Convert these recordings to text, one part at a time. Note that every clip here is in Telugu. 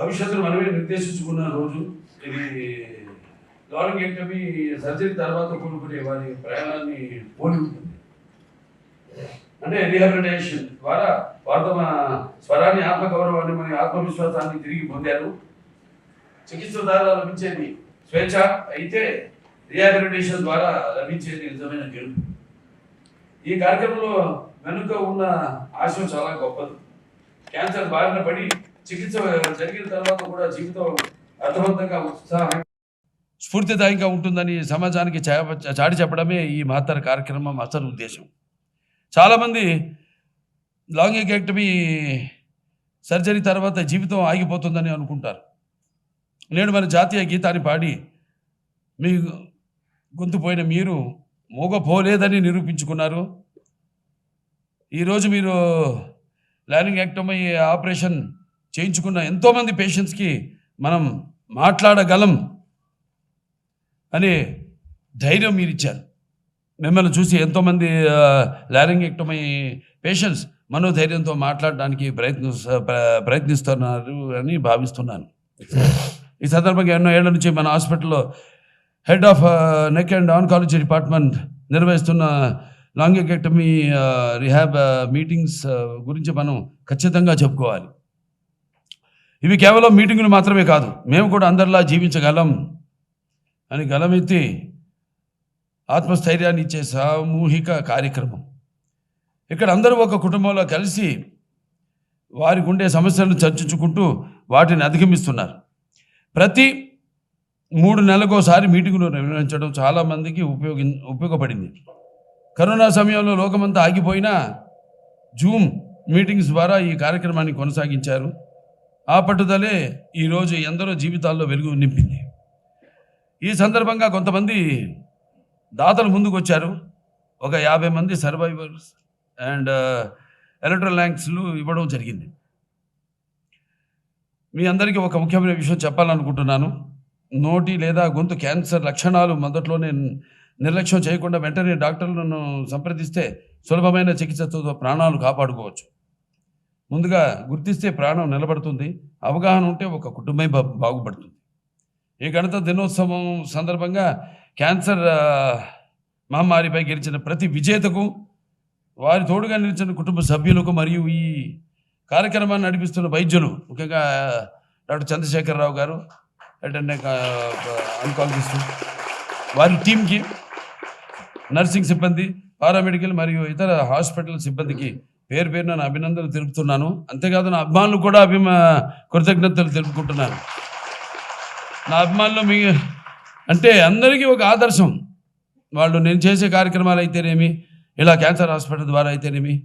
భవిష్యత్తును మనమే నిర్దేశించుకున్న రోజు ఇది. లారింగెక్టమీ సర్జరీ తర్వాత కోలుకునే వారి ప్రయాణాన్ని పోలి ఉంటుంది. అంటే రీహాబిలిటేషన్ ద్వారా వారు తమ స్వరాన్ని, ఆత్మగౌరవాన్ని, మన ఆత్మవిశ్వాసాన్ని తిరిగి పొందారు. చికిత్స ద్వారా లభించేది స్వేచ్ఛ అయితే రీహాబిలిటేషన్ ద్వారా లభించేది నిజమైన గెలుపు. ఈ కార్యక్రమంలో వెనుక ఉన్న ఆశయం చాలా గొప్పది. క్యాన్సర్ బారిన పడి చికిత్స జరిగిన తర్వాత కూడా జీవితం అర్థవంతంగా, ఉత్సాహంగా, స్ఫూర్తిదాయంగా ఉంటుందని సమాజానికి చాటి చెప్పడమే ఈ మహత్తర కార్యక్రమం అసలు ఉద్దేశం. చాలామంది లారింగెక్టమీ సర్జరీ తర్వాత జీవితం ఆగిపోతుందని అనుకుంటారు. నేను మన జాతీయ గీతాన్ని పాడి మీ గొంతు పోయిన మీరు మోగపోలేదని నిరూపించుకున్నారు. ఈరోజు మీరు లారింగెక్టమీ ఆపరేషన్ చేయించుకున్న ఎంతోమంది పేషెంట్స్కి మనం మాట్లాడగలం అనే ధైర్యం మీరు ఇచ్చారు. మిమ్మల్ని చూసి ఎంతోమంది లారింగెక్టమీ పేషెంట్స్ మనోధైర్యంతో మాట్లాడడానికి ప్రయత్నిస్తున్నారు అని భావిస్తున్నాను. ఈ సందర్భంగా ఎన్నో ఏళ్ల నుంచి మన హాస్పిటల్లో head of neck and oncology department నిర్వహిస్తున్న లారింగెక్టమీ రిహాబ్ మీటింగ్స్ గురించి మనం ఖచ్చితంగా చెప్పుకోవాలి. ఇవి కేవలం మీటింగులు మాత్రమే కాదు, మేము కూడా అందరిలా జీవించగలం అని గలమెత్తి ఆత్మస్థైర్యాన్ని ఇచ్చే సామూహిక కార్యక్రమం. ఇక్కడ అందరూ ఒక కుటుంబంలో కలిసి వారికి ఉండే సమస్యలను చర్చించుకుంటూ వాటిని అధిగమిస్తున్నారు. ప్రతి 3 నెలలకోసారి మీటింగులు నిర్వహించడం చాలామందికి ఉపయోగపడింది. కరోనా సమయంలో లోకమంతా ఆగిపోయినా జూమ్ మీటింగ్స్ ద్వారా ఈ కార్యక్రమాన్ని కొనసాగించారు. ఆ పట్టుదలే ఈరోజు ఎందరో జీవితాల్లో వెలుగు నింపింది. ఈ సందర్భంగా కొంతమంది దాతలు ముందుకు వచ్చారు. ఒక 50 మంది సర్వైవర్స్ అండ్ ఎలక్ట్రల్ ల్యాంక్స్లు ఇవ్వడం జరిగింది. మీ అందరికీ ఒక ముఖ్యమైన విషయం చెప్పాలనుకుంటున్నాను. నోటి లేదా గొంతు క్యాన్సర్ లక్షణాలు మొదట్లోనే నిర్లక్ష్యం చేయకుండా వెంటనే డాక్టర్లను సంప్రదిస్తే సులభమైన చికిత్సతో ప్రాణాలు కాపాడుకోవచ్చు. ముందుగా గుర్తిస్తే ప్రాణం నిలబడుతుంది. అవగాహన ఉంటే ఒక కుటుంబం బాగుపడుతుంది. ఈ గణతంత్ర దినోత్సవం సందర్భంగా క్యాన్సర్ మహమ్మారిపై గెలిచిన ప్రతి విజేతకు, వారి తోడుగా నిలిచిన కుటుంబ సభ్యులకు మరియు ఈ కార్యక్రమాన్ని నడిపిస్తున్న వైద్యులు, ముఖ్యంగా డాక్టర్ చంద్రశేఖరరావు గారు ఆన్కాలజిస్ట్, వారి టీంకి, నర్సింగ్ సిబ్బంది, పారామెడికల్ మరియు ఇతర హాస్పిటల్ సిబ్బందికి పేరు పేరున నా అభినందనలు తెలుపుతున్నాను. అంతేకాదు నా అభిమానులు కూడా కృతజ్ఞతలు తెలుపుకుంటున్నాను. నా అభిమానులు మీ అంటే అందరికీ ఒక ఆదర్శం. వాళ్ళు నేను చేసే కార్యక్రమాలు అయితేనేమి, ఇలా క్యాన్సర్ హాస్పిటల్ ద్వారా అయితేనేమి,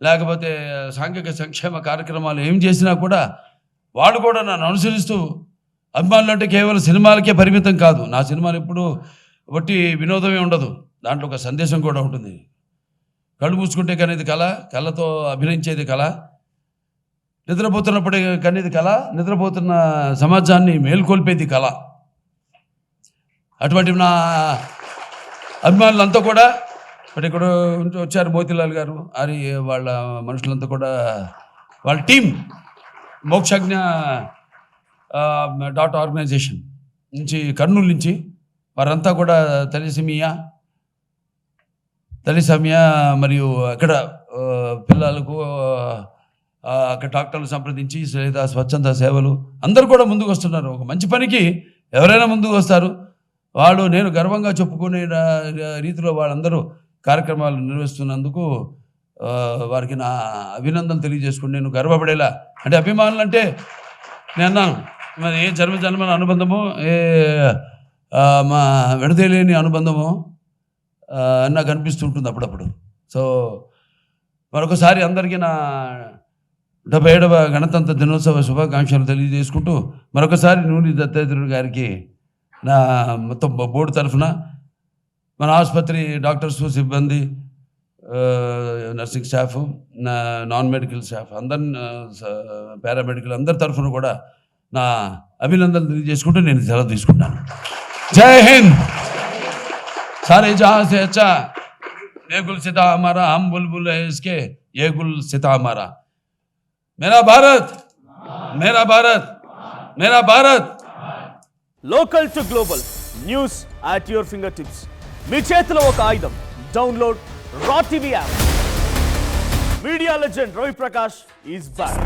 లేకపోతే సాంఘిక సంక్షేమ కార్యక్రమాలు ఏం చేసినా కూడా వాళ్ళు కూడా నన్ను అనుసరిస్తూ, అభిమానులు అంటే కేవలం సినిమాలకే పరిమితం కాదు. నా సినిమాలు ఎప్పుడూ వట్టి వినోదమే ఉండదు, దాంట్లో ఒక సందేశం కూడా ఉంటుంది. కళ్ళు మూసుకుంటే కనేది కళ, కళ్ళతో అభినయించేది కళ, నిద్రపోతున్నప్పుడు కనేది కళ, నిద్రపోతున్న సమాజాన్ని మేల్కొల్పేది కళ. అటువంటి నా అభిమానులంతా కూడా ఇక్కడ వచ్చారు. మోతీలాల్ గారు, అది వాళ్ళ మనుషులంతా కూడా, వాళ్ళ టీం మోక్షజ్ఞ .ఆర్గనైజేషన్ నుంచి, కర్నూలు నుంచి, వారంతా కూడా తలిసమియా మరియు అక్కడ పిల్లలకు అక్కడ డాక్టర్లు సంప్రదించి లేదా స్వచ్ఛంద సేవలు అందరూ కూడా ముందుకు వస్తున్నారు. ఒక మంచి పనికి ఎవరైనా ముందుకు వస్తారు. వాళ్ళు నేను గర్వంగా చెప్పుకునే రీతిలో వాళ్ళందరూ కార్యక్రమాలు నిర్వహిస్తున్నందుకు వారికి నా అభినందనలు తెలియజేసుకుని నేను గర్వపడేలా, అంటే అభిమానులు అంటే నేను అన్నాను మరి ఏ జన్మజన్మల అనుబంధమో, ఏ మా విడదీయలేని అనుబంధమో నాకు అనిపిస్తుంటుంది అప్పుడప్పుడు. సో మరొకసారి అందరికీ నా 77వ గణతంత్ర దినోత్సవ శుభాకాంక్షలు తెలియజేసుకుంటూ, మరొకసారి నూనె దత్తాత్రేయుడు గారికి నా మొత్తం బోర్డు తరఫున, మన ఆసుపత్రి డాక్టర్స్, సిబ్బంది, nursing staff, non medical staff అందరి, పారామెడికల్ అందరి తరఫున కూడా నా అభినందనలు తెలియజేసుకుంటూ నేను సెలవు తీసుకుంటాను. జై హింద్. सारे जहां से अच्छा ये गुल सिता हमारा, हम बुलबुल है इसके, ये गुल सिता हमारा. मेरा भारत, मेरा भारत, మేరా Bharat. Local to global news at your finger tips. మీ చేతిలో ఒక ఆయుధం. Download R TV app. Media legend Ravi Prakash is back.